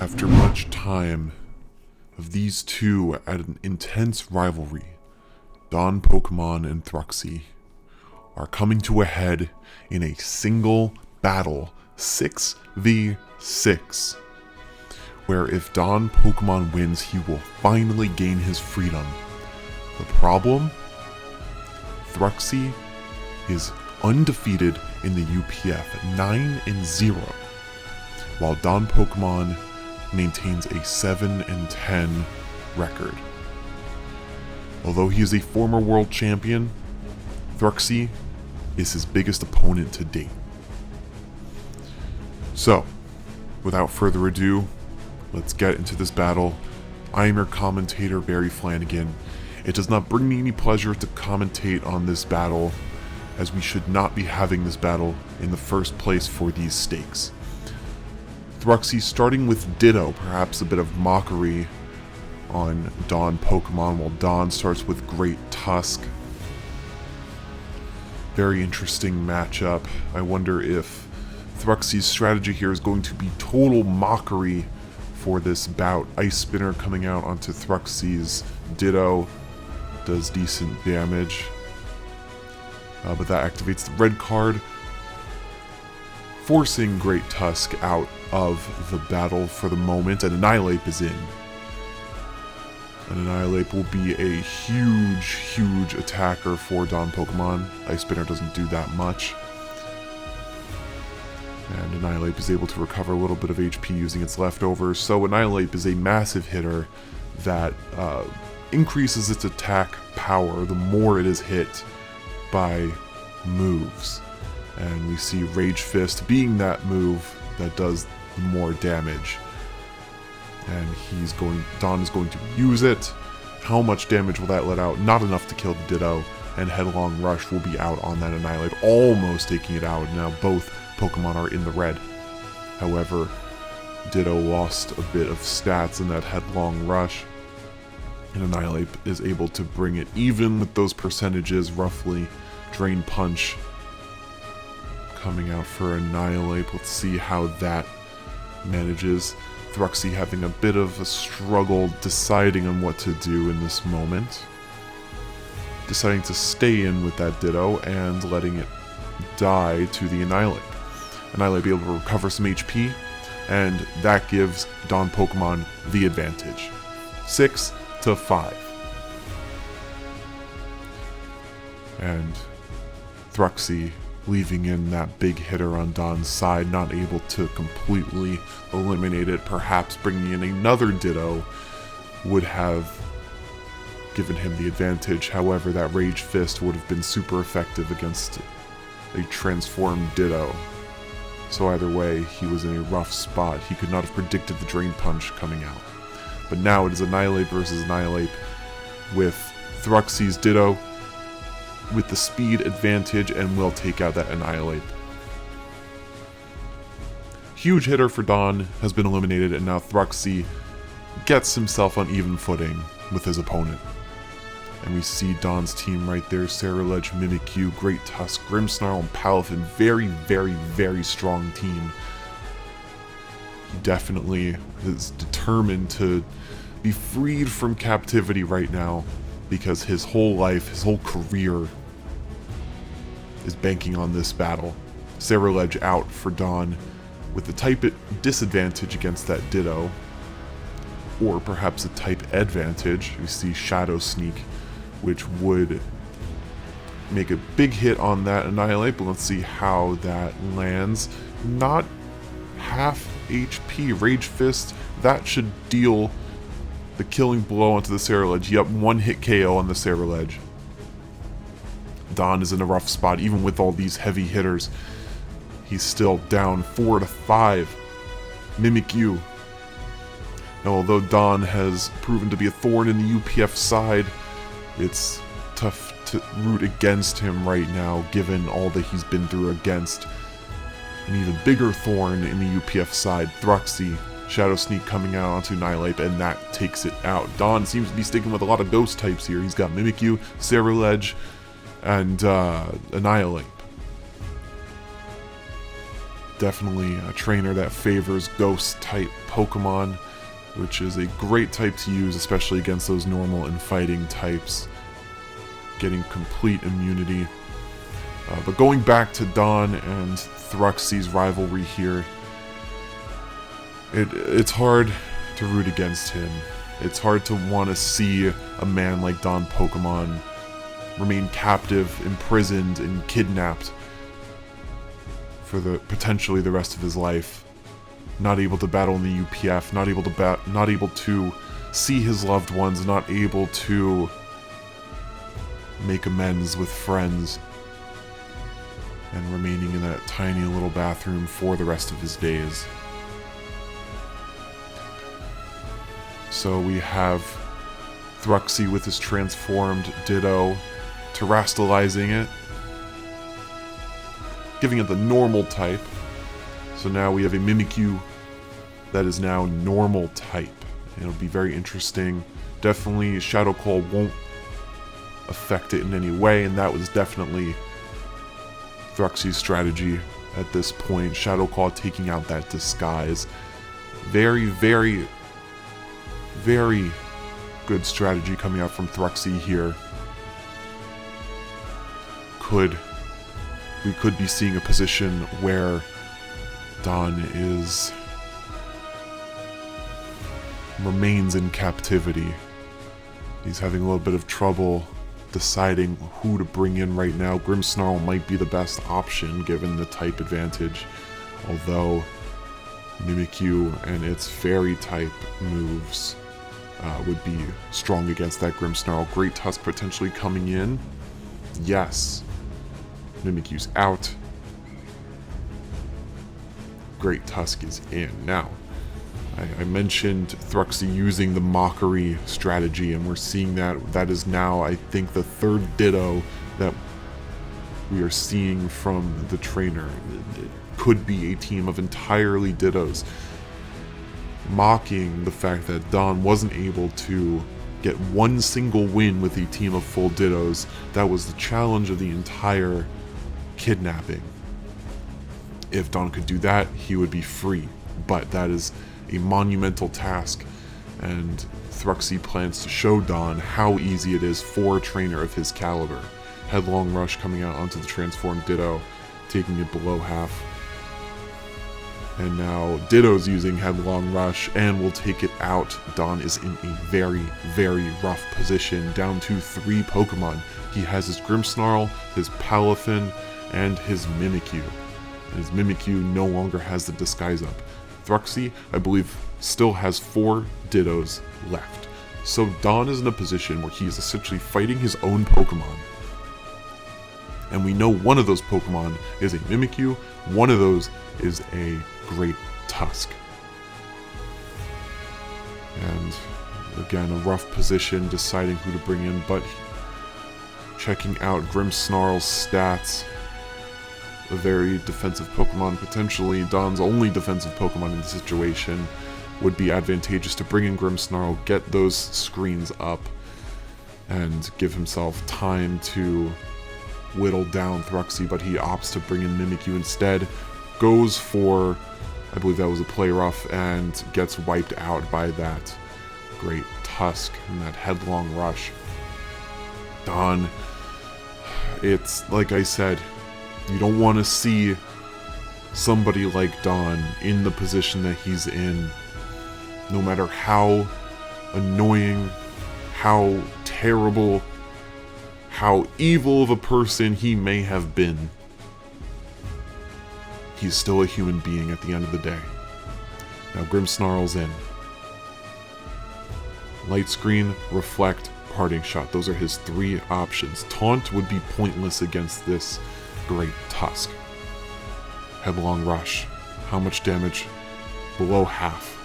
After much time of these two at an intense rivalry, Dawn Pokemon and Thruxy are coming to a head in a single battle, 6v6, where if Dawn Pokemon wins, he will finally gain his freedom. The problem? Thruxy is undefeated in the UPF, 9-0, while Dawn Pokemon maintains a 7-10 record. Although he is a former world champion, Thruxy is his biggest opponent to date. So, without further ado, let's get into this battle. I am your commentator, Barry Flanagan. It does not bring me any pleasure to commentate on this battle, as we should not be having this battle in the first place for these stakes. Thruxy starting with Ditto, perhaps a bit of mockery on Dawn Pokemon, while Dawn starts with Great Tusk. Very interesting matchup. I wonder if Thruxy's strategy here is going to be total mockery for this bout. Ice Spinner coming out onto Thruxy's Ditto does decent damage, but that activates the red card, forcing Great Tusk out of the battle for the moment, and Annihilate is in. And Annihilate will be a huge attacker for Dawn Pokemon. Ice Spinner doesn't do that much. And Annihilate is able to recover a little bit of HP using its leftovers. So Annihilate is a massive hitter that increases its attack power the more it is hit by moves. And we see Rage Fist being that move that does more damage. And Dawn is going to use it. How much damage will that let out? Not enough to kill the Ditto, and Headlong Rush will be out on that Annihilate, almost taking it out. Now both Pokemon are in the red. However, Ditto lost a bit of stats in that Headlong Rush, and Annihilate is able to bring it even with those percentages, roughly. Drain Punch coming out for Annihilate. Let's see how that manages. Thruxy having a bit of a struggle deciding on what to do in this moment. Deciding to stay in with that Ditto and letting it die to the Annihilate. Annihilate be able to recover some HP, and that gives Dawn Pokemon the advantage. 6-5. And Thruxy leaving in that big hitter on Dawn's side, not able to completely eliminate it. Perhaps bringing in another Ditto would have given him the advantage. However, that Rage Fist would have been super effective against a transformed Ditto. So either way, he was in a rough spot. He could not have predicted the Drain Punch coming out. But now it is Annihilate versus Annihilate, with Thruxy's Ditto with the speed advantage, and will take out that Annihilate. Huge hitter for Dawn has been eliminated, and now Thruxy gets himself on even footing with his opponent. And we see Dawn's team right there: Ceruledge, Mimikyu, Great Tusk, Grimmsnarl, and Palafin. Very strong team. He definitely is determined to be freed from captivity right now, because his whole life, his whole career is banking on this battle. Ceruledge out for Dawn with the type disadvantage against that Ditto, or perhaps a type advantage. We see Shadow Sneak, which would make a big hit on that Annihilate, but let's see how that lands. Not half HP. Rage Fist, that should deal the killing blow onto the Ceruledge. Yep, one hit KO on the Ceruledge. Dawn is in a rough spot, even with all these heavy hitters. He's still down 4-5. Mimikyu. Now, although Dawn has proven to be a thorn in the UPF side, it's tough to root against him right now, given all that he's been through against an even bigger thorn in the UPF side, Thruxy. Shadow Sneak coming out onto Annihilate, and that takes it out. Dawn seems to be sticking with a lot of ghost types here. He's got Mimikyu, Ceruledge, and Annihilate. definitely a trainer that favors ghost-type Pokemon, which is a great type to use, especially against those normal and fighting types, getting complete immunity. But going back to Dawn and Thruxy's rivalry here, it's hard to root against him. It's hard to want to see a man like Dawn Pokemon remain captive, imprisoned, and kidnapped for potentially the rest of his life. Not able to battle in the UPF, not able to see his loved ones, not able to make amends with friends, and remaining in that tiny little bathroom for the rest of his days. So we have Thruxy with his transformed Ditto, terastallizing it, giving it the normal type. So now we have a Mimikyu that is now normal type. And it'll be very interesting. Definitely Shadow Claw won't affect it in any way, and that was definitely Thruxy's strategy at this point. Shadow Claw taking out that disguise. Very, very, very good strategy coming out from Thruxy here. We could be seeing a position where Dawn remains in captivity. He's having a little bit of trouble deciding who to bring in right now. Grimmsnarl might be the best option given the type advantage, although Mimikyu and its fairy type moves would be strong against that Grimmsnarl. Great Tusk potentially coming in. Yes. Mimikyu's out. Great Tusk is in. Now, I mentioned Thruxy using the Mockery strategy, and we're seeing that. That is now, I think, the third Ditto that we are seeing from the trainer. It could be a team of entirely Dittos, mocking the fact that Dawn wasn't able to get one single win with a team of full Dittos. That was the challenge of the entire kidnapping. If Dawn could do that, he would be free. But that is a monumental task, and Thruxy plans to show Dawn how easy it is for a trainer of his caliber. Headlong Rush coming out onto the transformed Ditto, taking it below half. And now Ditto's using Headlong Rush and will take it out. Dawn is in a very, very rough position, down to 3 Pokemon. He has his Grimmsnarl, his Palafin, and his Mimikyu. And his Mimikyu no longer has the disguise up. Thruxy, I believe, still has 4 Dittos left. So Dawn is in a position where he is essentially fighting his own Pokemon. And we know one of those Pokemon is a Mimikyu, one of those is a Great Tusk. And again, a rough position deciding who to bring in, but checking out Grimmsnarl's stats. A very defensive Pokemon, potentially Dawn's only defensive Pokemon in the situation, would be advantageous to bring in Grimmsnarl, get those screens up, and give himself time to whittle down Thruxy, but he opts to bring in Mimikyu instead, goes for, I believe that was a play rough, and gets wiped out by that Great Tusk and that Headlong Rush. Dawn, it's like I said, you don't want to see somebody like Dawn in the position that he's in, no matter how annoying, how terrible, how evil of a person he may have been. He's still a human being at the end of the day. Now Grimmsnarl's in. Light Screen, Reflect, Parting Shot. Those are his 3 options. Taunt would be pointless against this Great Tusk. Headlong Rush. How much damage? Below half.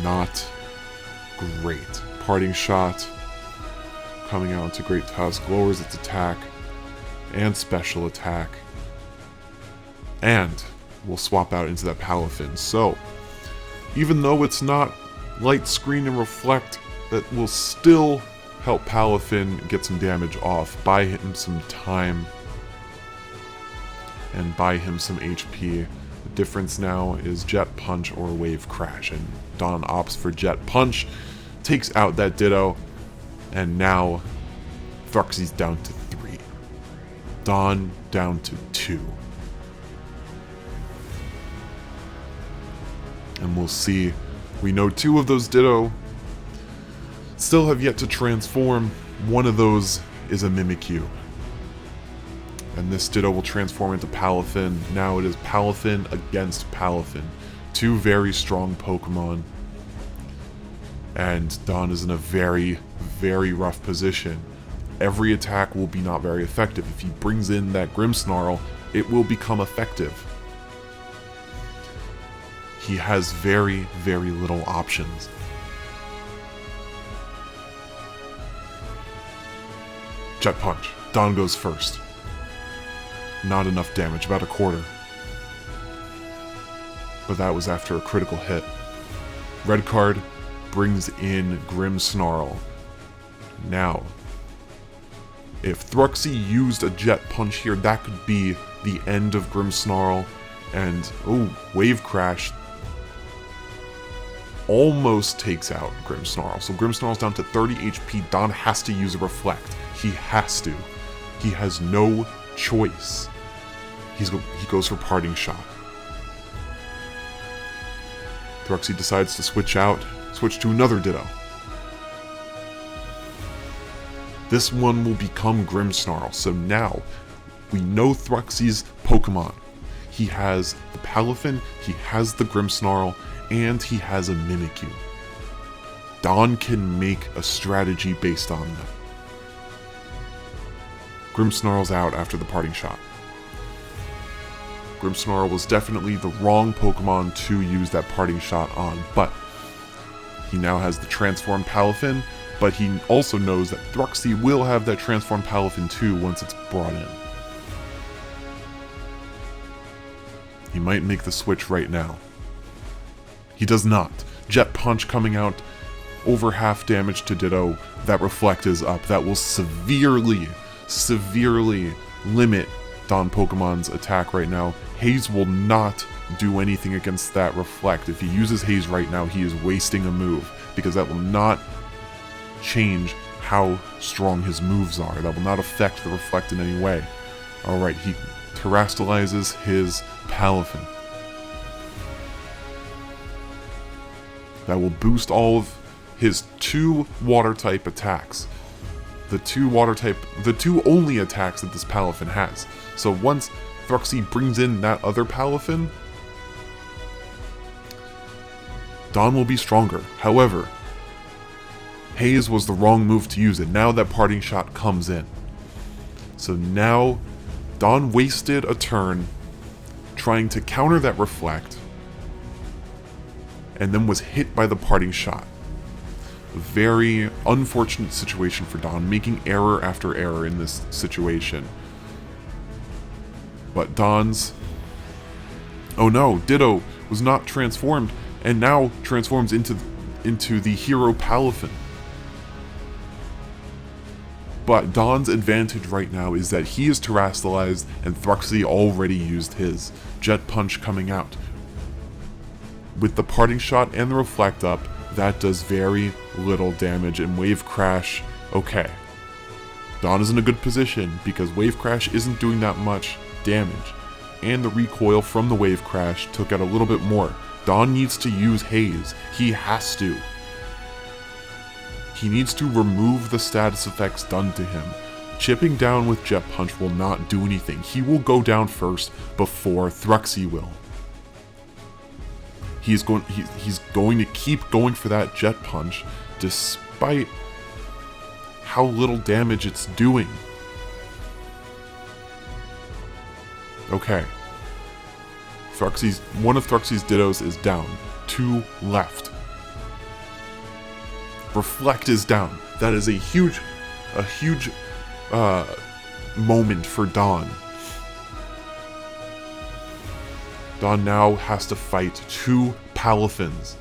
Not great. Parting Shot coming out into Great Tusk lowers its attack and special attack, and we'll swap out into that Palafin. So even though it's not Light Screen and Reflect, that will still help Palafin get some damage off, buy him some time, and buy him some HP. The difference now is Jet Punch or Wave Crash, and Dawn opts for Jet Punch, takes out that Ditto, and now Thruxy's down to 3. Dawn down to 2. And we'll see. We know 2 of those Ditto still have yet to transform. One of those is a Mimikyu. And this Ditto will transform into Palafin. Now it is Palafin against Palafin. 2 very strong Pokemon. And Dawn is in a very, very rough position. Every attack will be not very effective. If he brings in that Grimmsnarl, it will become effective. He has very, very little options. Jet Punch. Dawn goes first. Not enough damage, about a quarter. But that was after a critical hit. Red card brings in Grimmsnarl. Now, if Thruxy used a Jet Punch here, that could be the end of Grimmsnarl. And, Wave Crash almost takes out Grimmsnarl. So Grimmsnarl's down to 30 HP. Dawn has to use a Reflect. He has to. He has no choice. He goes for Parting Shot. Thruxy decides to switch to another Ditto. This one will become Grimmsnarl. So now, we know Thruxy's Pokemon. He has the Palafin, he has the Grimmsnarl, and he has a Mimikyu. Dawn can make a strategy based on them. Grimmsnarl's out after the Parting Shot. Grimmsnarl was definitely the wrong Pokemon to use that Parting Shot on, but he now has the transformed Palafin, but he also knows that Thruxy will have that transformed Palafin too once it's brought in. He might make the switch right now. He does not. Jet Punch coming out, over half damage to Ditto. That Reflect is up. That will severely limit Dawn Pokemon's attack right now. Haze will not do anything against that Reflect. If he uses Haze right now, he is wasting a move, because that will not change how strong his moves are. That will not affect the Reflect in any way. Alright, he terastallizes his Palafin. That will boost all of his 2 Water-type attacks. The two only attacks that this Palafin has. So once Thruxy brings in that other Palafin, Dawn will be stronger. However, Haze was the wrong move to use it. Now that Parting Shot comes in. So now, Dawn wasted a turn trying to counter that Reflect, and then was hit by the Parting Shot. A very unfortunate situation for Dawn, making error after error in this situation. But Dawn's... oh no, Ditto was not transformed, and now transforms into the hero Palafin. But Dawn's advantage right now is that he is terastallized, and Thruxy already used his. Jet Punch coming out. With the Parting Shot and the Reflect up, that does very little damage, and Wave Crash, okay. Dawn is in a good position, because Wave Crash isn't doing that much damage, and the recoil from the Wave Crash took out a little bit more. Dawn needs to use Haze. He has to. He needs to remove the status effects done to him. Chipping down with Jet Punch will not do anything. He will go down first before Thruxy will. He's going to keep going for that Jet Punch, despite how little damage it's doing. Okay. One of Thruxy's Dittos is down. 2 left. Reflect is down. That is a huge moment for Dawn. Dawn now has to fight 2 Palafins.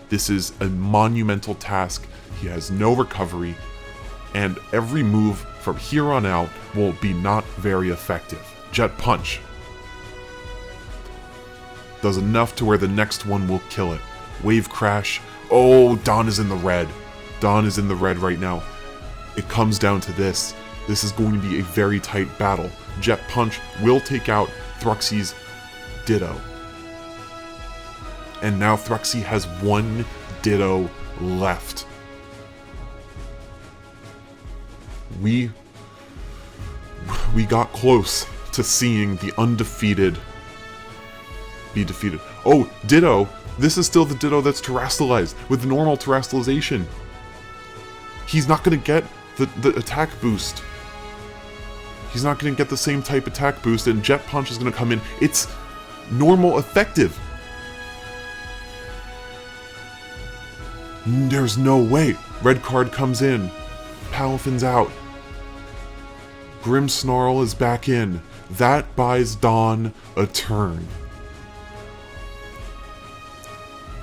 This is a monumental task. He has no recovery, and every move from here on out will be not very effective. Jet Punch. does enough to where the next one will kill it. Wave crash. Oh, Dawn is in the red. Dawn is in the red right now. It comes down to this. This is going to be a very tight battle. Jet Punch will take out Thruxy's Ditto. And now Thruxy has one Ditto left. We got close to seeing the undefeated be defeated. Oh, Ditto! This is still the Ditto that's terrestrialized with normal terrestrialization. He's not going to get the attack boost. He's not going to get the same type attack boost, and Jet Punch is going to come in. It's normal effective. There's no way. Red card comes in. Palafin's out. Grimmsnarl is back in. That buys Dawn a turn.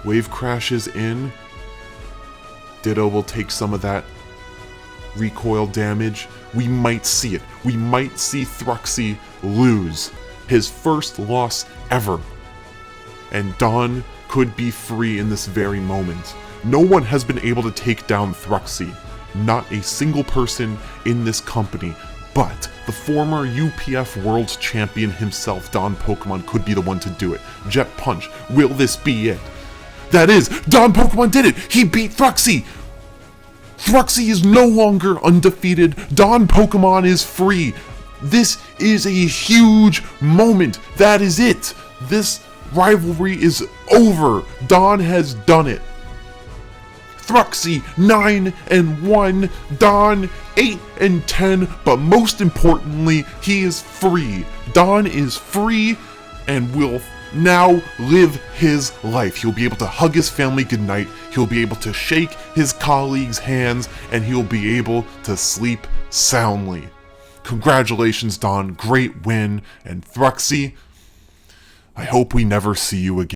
Wave crashes in. Ditto will take some of that recoil damage. We might see it. We might see Thruxy lose. His first loss ever. And Dawn could be free in this very moment. No one has been able to take down Thruxy. Not a single person in this company. But the former UPF World Champion himself, Dawn Pokemon, could be the one to do it. Jet Punch. Will this be it? That is, Dawn Pokemon did it! He beat Thruxy! Thruxy is no longer undefeated. Dawn Pokemon is free. This is a huge moment. That is it. This rivalry is over. Dawn has done it. Thruxy 9-1, Dawn 8-10, but most importantly, he is free. Dawn is free and will now live his life. He'll be able to hug his family goodnight, he'll be able to shake his colleagues' hands, and he'll be able to sleep soundly. Congratulations, Dawn, great win, and Thruxy, I hope we never see you again.